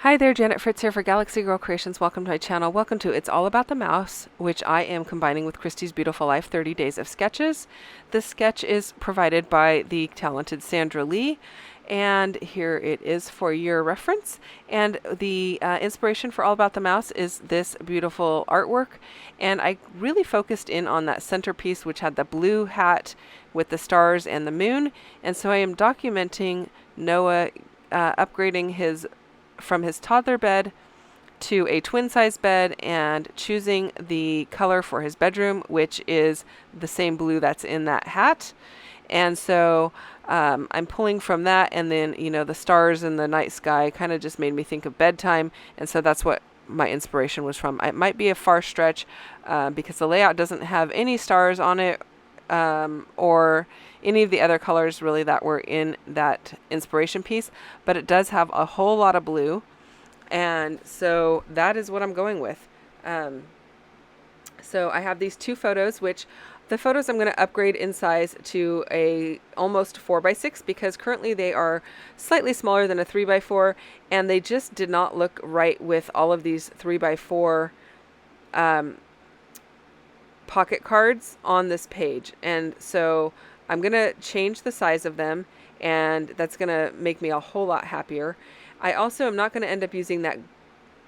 Hi there, Janet Fritz here for Galaxy Girl Creations. Welcome to my channel. Welcome to It's All About the Mouse, which I am combining with Christy's Beautiful Life 30 Days of Sketches. This sketch is provided by the talented Sandra Lee, and here it is for your reference. And the inspiration for All About the Mouse is this beautiful artwork, and I really focused in on that centerpiece, which had the blue hat with the stars and the moon. And so I am documenting Noah upgrading from his toddler bed to a twin size bed and choosing the color for his bedroom, which is the same blue that's in that hat. And so I'm pulling from that, and then the stars in the night sky kind of just made me think of bedtime, and so that's what my inspiration was from. It might be a far stretch because the layout doesn't have any stars on it or any of the other colors really that were in that inspiration piece, but it does have a whole lot of blue, and so that is what I'm going with. So I have these two photos, which the photos I'm going to upgrade in size to a almost 4x6 because currently they are slightly smaller than a 3x4, and they just did not look right with all of these 3x4 pocket cards on this page. And so I'm going to change the size of them, and that's going to make me a whole lot happier. I also am not going to end up using that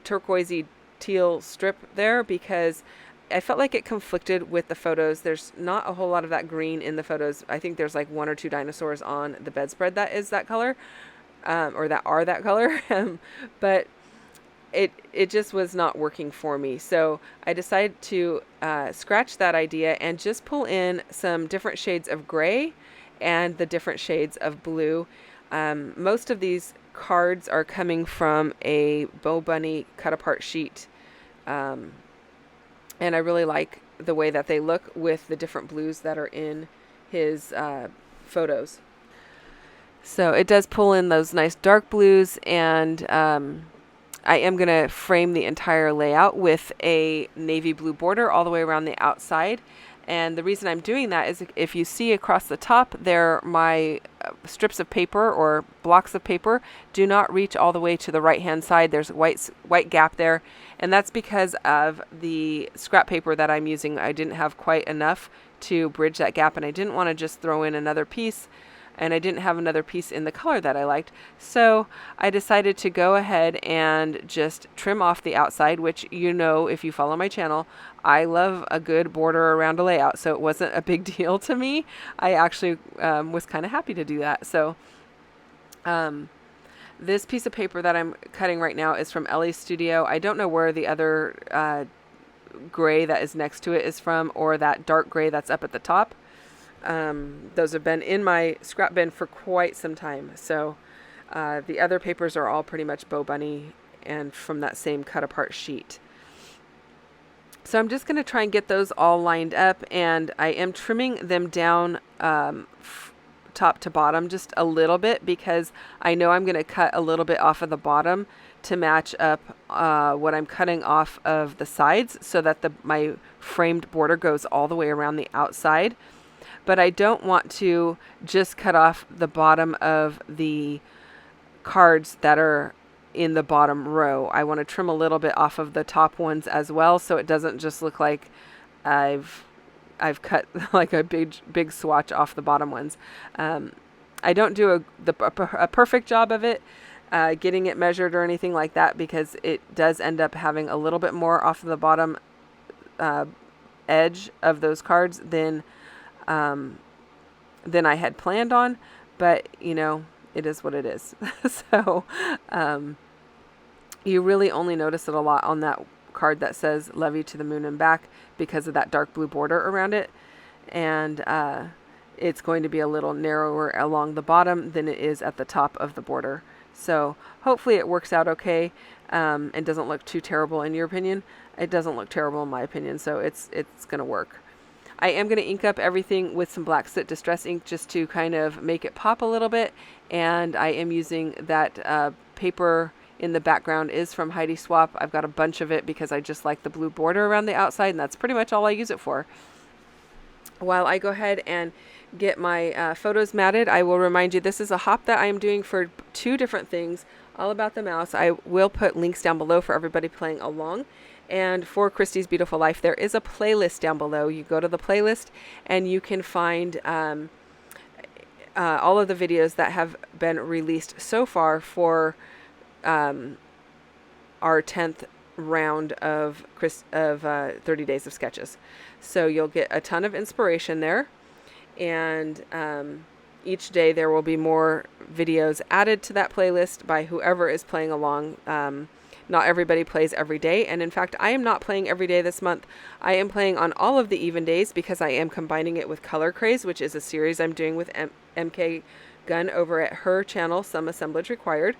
turquoisey teal strip there because I felt like it conflicted with the photos. There's not a whole lot of that green in the photos. I think there's like one or two dinosaurs on the bedspread that is that color, or that are that color. But it just was not working for me. So I decided to scratch that idea and just pull in some different shades of gray and the different shades of blue. Most of these cards are coming from a Bo Bunny cut apart sheet. And I really like the way that they look with the different blues that are in his photos. So it does pull in those nice dark blues, and I am going to frame the entire layout with a navy blue border all the way around the outside. And the reason I'm doing that is if you see across the top there, my strips of paper or blocks of paper do not reach all the way to the right hand side. There's a white gap there, and that's because of the scrap paper that I'm using. I didn't have quite enough to bridge that gap, and I didn't want to just throw in another piece, and I didn't have another piece in the color that I liked. So I decided to go ahead and just trim off the outside, which, if you follow my channel, I love a good border around a layout. So it wasn't a big deal to me. I actually was kind of happy to do that. So this piece of paper that I'm cutting right now is from Ellie's Studio. I don't know where the other gray that is next to it is from, or that dark gray that's up at the top. Those have been in my scrap bin for quite some time. So the other papers are all pretty much Bo Bunny and from that same cut apart sheet. So I'm just going to try and get those all lined up, and I am trimming them down top to bottom just a little bit because I know I'm going to cut a little bit off of the bottom to match up what I'm cutting off of the sides so that my framed border goes all the way around the outside. But I don't want to just cut off the bottom of the cards that are in the bottom row. I want to trim a little bit off of the top ones as well, so it doesn't just look like I've cut like a big swatch off the bottom ones. I don't do a perfect job of it, getting it measured or anything like that, because it does end up having a little bit more off of the bottom edge of those cards than I had planned on, but it is what it is. So you really only notice it a lot on that card that says "Love You to the Moon and Back" because of that dark blue border around it, and it's going to be a little narrower along the bottom than it is at the top of the border. So hopefully it works out okay, and doesn't look too terrible in your opinion. It doesn't look terrible in my opinion, so it's going to work. I am going to ink up everything with some black soot distress ink just to kind of make it pop a little bit, and I am using that paper in the background is from Heidi Swap. I've got a bunch of it because I just like the blue border around the outside, and that's pretty much all I use it for. while I go ahead and get my photos matted, I will remind you this is a hop that I am doing for 2 different things all about the mouse. I will put links down below for everybody playing along. And for Christy's Beautiful Life, there is a playlist down below. You go to the playlist and you can find all of the videos that have been released so far for our 10th round of 30 Days of Sketches. So you'll get a ton of inspiration there, and each day there will be more videos added to that playlist by whoever is playing along. Not everybody plays every day, and in fact I am not playing every day this month. I am playing on all of the even days because I am combining it with Color Craze, which is a series I'm doing with MK Gunn over at her channel, Some Assemblage Required.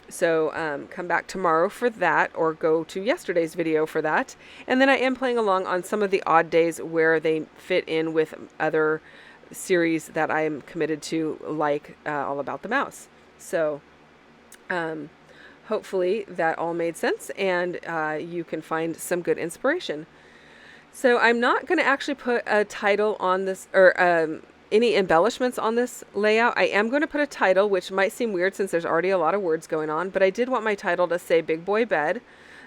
So come back tomorrow for that, or go to yesterday's video for that. And then I am playing along on some of the odd days where they fit in with other series that I am committed to, like All About the Mouse. So hopefully that all made sense, and you can find some good inspiration. So I'm not going to actually put a title on this, or any embellishments on this layout. I am going to put a title, which might seem weird since there's already a lot of words going on, but I did want my title to say Big Boy Bed.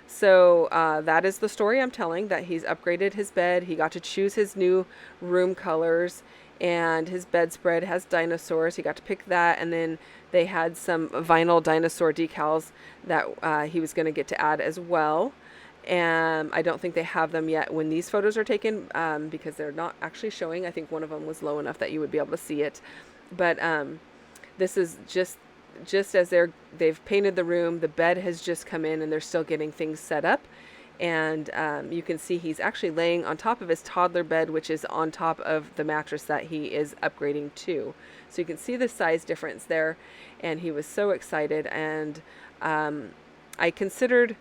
So that is the story I'm telling, that he's upgraded his bed. He got to choose his new room colors, and his bedspread has dinosaurs. He got to pick that, and then they had some vinyl dinosaur decals that he was going to get to add as well. And I don't think they have them yet when these photos are taken, because they're not actually showing. I think one of them was low enough that you would be able to see it. But this is just as they've painted the room. The bed has just come in, and they're still getting things set up. And you can see he's actually laying on top of his toddler bed, which is on top of the mattress that he is upgrading to. So you can see the size difference there. And he was so excited. And I considered...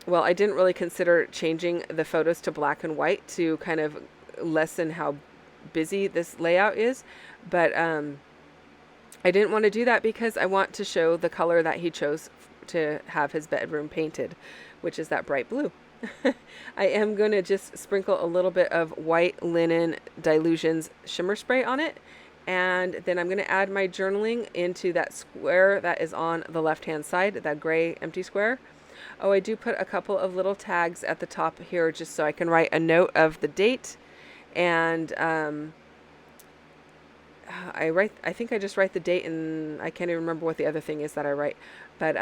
Well, I didn't really consider changing the photos to black and white to kind of lessen how busy this layout is, but I didn't want to do that because I want to show the color that he chose to have his bedroom painted, which is that bright blue. I am going to just sprinkle a little bit of white linen Dilutions shimmer spray on it, and then I'm going to add my journaling into that square that is on the left-hand side, that gray empty square. Oh, I do put a couple of little tags at the top here just so I can write a note of the date. And I think I just write the date, and I can't even remember what the other thing is that I write. But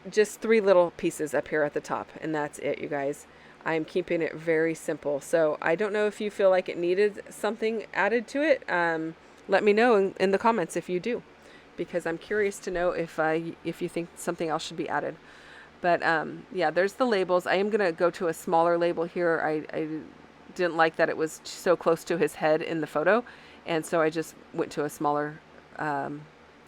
just 3 little pieces up here at the top, and that's it, you guys. I'm keeping it very simple. So I don't know if you feel like it needed something added to it. Let me know in the comments if you do, because I'm curious to know if you think something else should be added. But yeah, there's the labels. I am going to go to a smaller label here. I didn't like that it was so close to his head in the photo, and so I just went to a smaller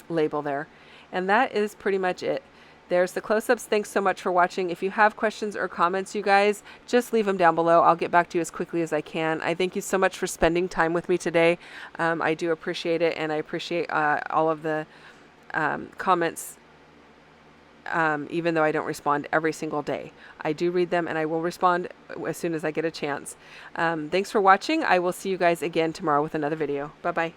label there. And that is pretty much it. There's the close-ups. Thanks so much for watching. If you have questions or comments, you guys, just leave them down below. I'll get back to you as quickly as I can. I thank you so much for spending time with me today. I do appreciate it, and I appreciate all of the comments, even though I don't respond every single day. I do read them, and I will respond as soon as I get a chance. Thanks for watching. I will see you guys again tomorrow with another video. Bye-bye.